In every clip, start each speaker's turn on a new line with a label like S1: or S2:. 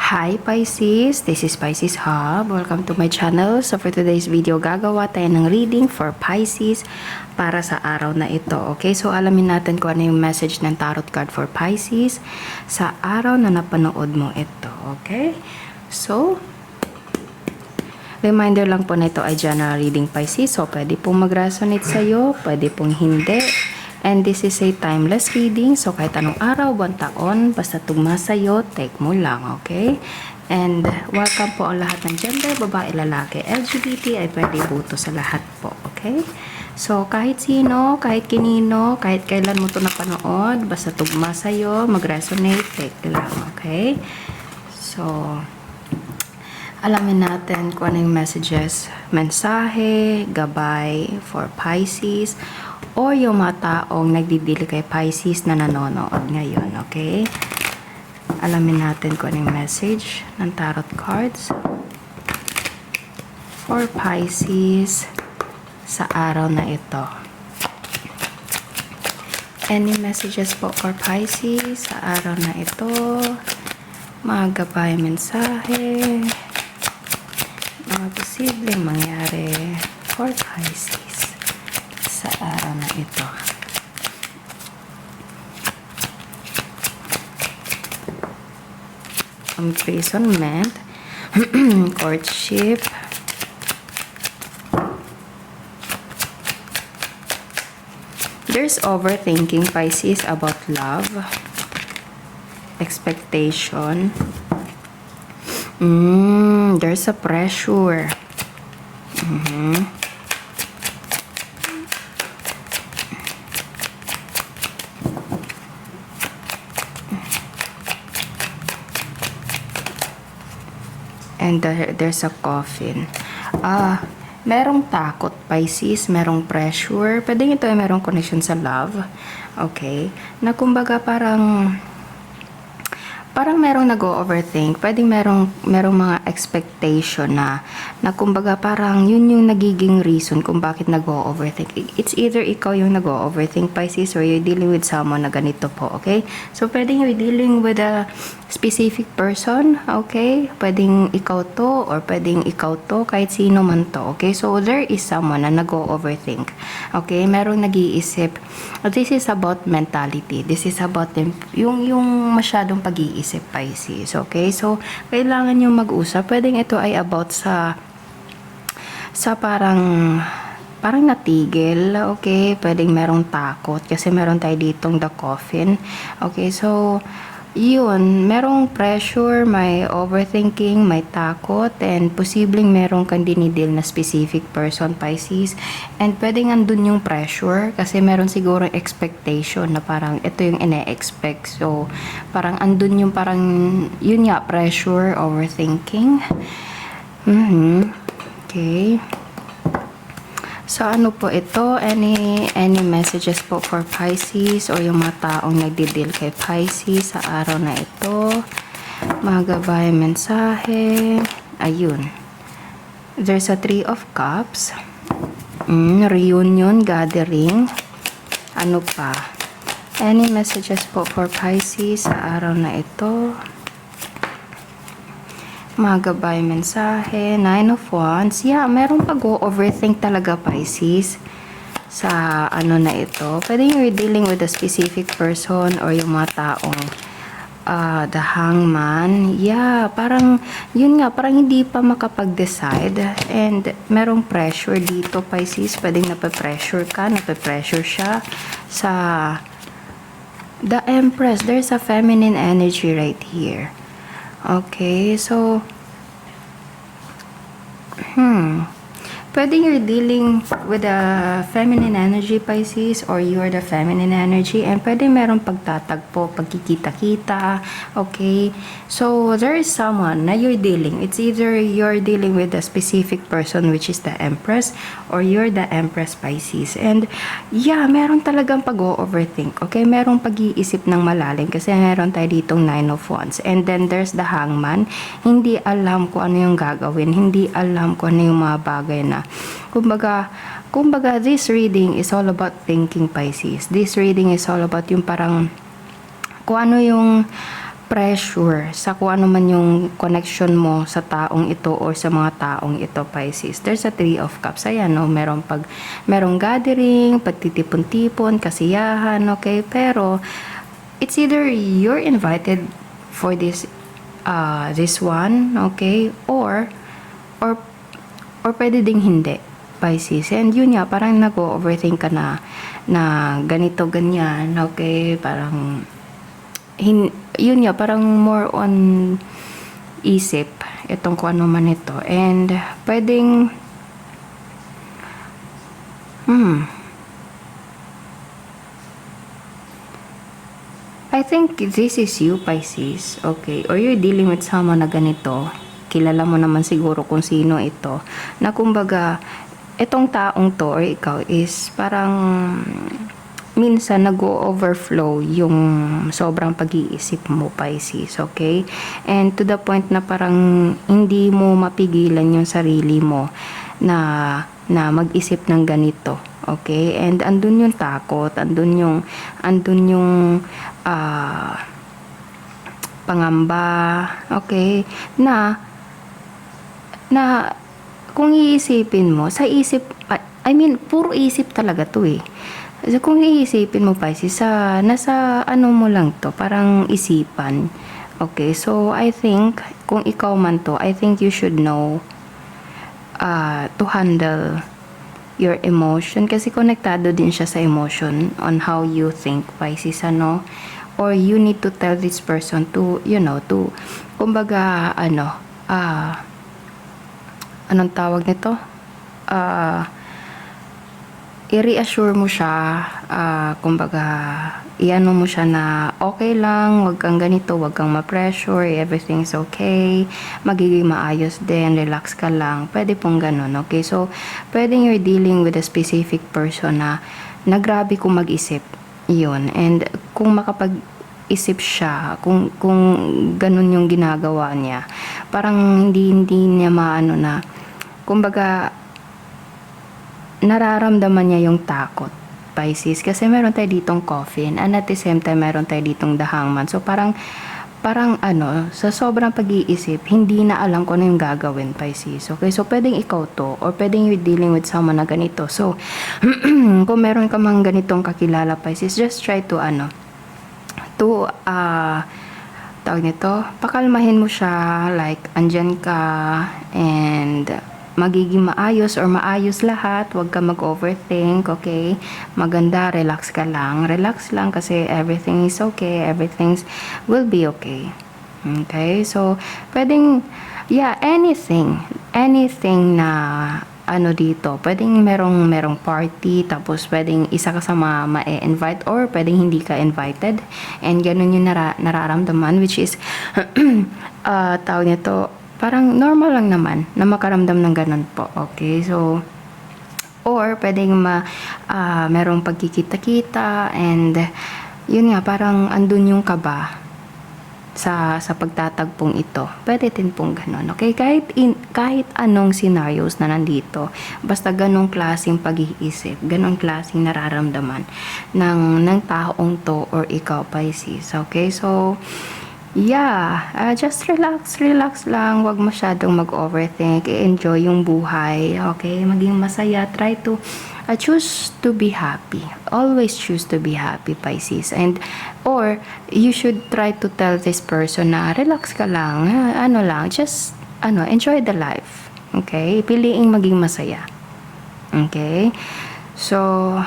S1: Hi Pisces, this is Pisces Hub. Welcome to my channel. So for today's video, gagawa tayo ng reading for Pisces para sa araw na ito. Okay, so alamin natin kung ano yung message ng tarot card for Pisces sa araw na napanood mo ito. Okay, so reminder lang po na ito ay general reading Pisces. So pwede pong mag-resonate sa'yo, pwede pong hindi. And this is a timeless reading. So, kahit anong araw, buwan, taon, basta tugma sa'yo, take mo lang, okay? And welcome po ang lahat ng gender, babae, lalaki, LGBT, ay pwede buto sa lahat po, okay? So, kahit sino, kahit kinino, kahit kailan mo ito napanood, basta tugma sa'yo, mag-resonate, take lang, okay? So, alamin natin kung ano yung messages, mensahe, gabay for Pisces, o yung mga taong nagdidili kay Pisces na nanonood ngayon, okay? Alamin natin kung ano yung message ng tarot cards for Pisces sa araw na ito. Any messages po for Pisces sa araw na ito? Mga gabay mensahe, mga posibleng mangyari for Pisces sa araw na ito. Imprisonment, courtship, there's overthinking Pisces about love, expectation, there's a pressure. And there's a coffin. Merong takot, Pisces, merong pressure. Pwedeng ito ay merong connection sa love. Okay? Na kumbaga parang merong nag-overthink. Pwedeng merong mga expectation na kumbaga parang yun yung nagiging reason kung bakit nag-overthink. It's either ikaw yung nag-overthink, Pisces, or you're dealing with someone na ganito po, okay? So, pwedeng you're dealing with a specific person, okay? Pwedeng ikaw to, or pwedeng ikaw to, kahit sino man to, okay? So, there is someone na nag-overthink, okay? Merong nag-iisip. This is about mentality. This is about yung masyadong pag-iisip, Pisces, okay? So, kailangan yung mag-usap. Pwedeng ito ay about sa parang natigil, okay? Pwedeng merong takot kasi meron tayo ditong the coffin, okay? So, yun, merong pressure, may overthinking, may takot, and posibleng merong kang dinidil na specific person, Pisces. And pwedeng andun yung pressure kasi meron siguro expectation na parang ito yung ine-expect. So, parang andun yung parang, yun nga, pressure, overthinking. Okay. So, ano po ito? Any messages po for Pisces o yung mga taong nagdidil kay Pisces sa araw na ito? Mga gabay mensahe. Ayun. There's a 3 of Cups. Reunion, gathering. Ano pa? Any messages po for Pisces sa araw na ito? Mga gabay mensahe, 9 of Wands. Yeah, merong pag-overthink talaga, Pisces, sa ano na ito. Pwede you're dealing with a specific person or yung mga taong the hangman. Yeah, parang, yun nga, parang hindi pa makapag-decide. And merong pressure dito, Pisces. Pwedeng nape-pressure ka, nape-pressure siya sa the Empress. There's a feminine energy right here. Okay, so pwede you're dealing with a feminine energy, Pisces, or you're the feminine energy, and pwede merong pagtatagpo, pagkikita-kita, okay? So, there is someone na you're dealing. It's either you're dealing with a specific person, which is the Empress, or you're the Empress, Pisces. And, yeah, meron talagang pag-overthink, okay? Merong pag-iisip ng malalim, kasi meron tayo ditong 9 of Wands. And then, there's the Hangman. Hindi alam kung ano yung gagawin. Hindi alam kung ano yung mga bagay na kumbaga this reading is all about thinking, Pisces. This reading is all about yung parang kung ano yung pressure sa kung ano man yung connection mo sa taong ito or sa mga taong ito, Pisces. There's a Three of Cups. Ayan, no? Merong gathering, pagtitipon-tipon, kasiyahan, okay? Pero, it's either you're invited for this one, okay? Or pwede ding hindi, Pisces. And yun nga, parang nag-overthink ka na ganito, ganyan, okay? Parang, yun nga, parang more on isip itong kung ano man ito. And pwedeng I think this is you, Pisces, okay? Or you're dealing with someone na ganito. Kilala mo naman siguro kung sino ito. Na kumbaga, itong taong to or ikaw is parang minsan nag-overflow yung sobrang pag-iisip mo, Pisces, okay? And to the point na parang hindi mo mapigilan yung sarili mo na mag-isip ng ganito, okay? And andun yung takot, andun yung pangamba, okay? Na kung iisipin mo, sa isip, I mean, puro isip talaga to eh. So, kung iisipin mo, Pisces, nasa ano mo lang to, parang isipan. Okay, so I think, kung ikaw man to, I think you should know to handle your emotion. Kasi konektado din siya sa emotion on how you think, Pisces, ano? Or you need to tell this person to, kumbaga, anong tawag nito? I-reassure mo siya, kumbaga, iano mo siya na okay lang, wag kang ganito, wag kang ma-pressure, everything's okay, magiging maayos din, relax ka lang, pwede pong ganun, okay? So, pwedeng you're dealing with a specific person na grabe kung mag-isip, yun, and kung makapag-isip siya, kung ganun yung ginagawa niya, parang hindi niya maano na, kumbaga, nararamdaman niya yung takot, Pisces, kasi meron tayo ditong coffin and at the same time meron tayo ditong the hangman. So parang sa sobrang pag-iisip, hindi na alam ko na yung gagawin, Pisces. Okay, so pwedeng ikaw to or pwedeng you're dealing with someone na ganito. So kung meron ka mang ganitong kakilala, Pisces, just try to tawag nito, pakalmahin mo siya, like andyan ka and magiging maayos or maayos lahat, wag ka mag-overthink, okay? Maganda, relax ka lang. Relax lang kasi everything is okay, everything will be okay. Okay? So, pwedeng, anything na dito, pwedeng merong party, tapos pwedeng isa ka sa ma-invite or pwedeng hindi ka invited, and ganun yung nararamdaman, which is tawag nito, parang normal lang naman na makaramdam ng ganun po, okay? So, or pwedeng merong pagkikita-kita and yun nga, parang andun yung kaba sa pagtatagpong ito. Pwede din pong ganun, okay? Kahit anong scenarios na nandito, basta ganong klaseng pag-iisip, ganong klaseng nararamdaman ng taong to or ikaw, Pisces, okay? So, just relax lang, wag masyadong mag-overthink, enjoy yung buhay, okay? Maging masaya, try to choose to be happy. Always choose to be happy, Pisces. Or you should try to tell this person na relax ka lang, just enjoy the life, okay? Piliing maging masaya, okay? So,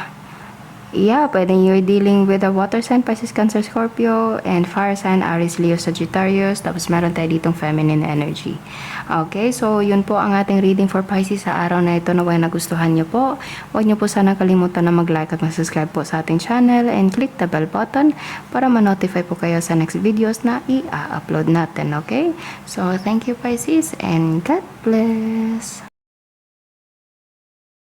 S1: pwedeng you're dealing with a water sign, Pisces, Cancer, Scorpio, and fire sign, Aries, Leo, Sagittarius. Tapos meron tayo ditong feminine energy. Okay, so yun po ang ating reading for Pisces sa araw na ito. Naway nagustuhan nyo po. Huwag nyo po sana kalimutan na mag-like at mag-subscribe po sa ating channel and click the bell button para ma-notify po kayo sa next videos na i-upload natin. Okay, so thank you, Pisces, and God bless.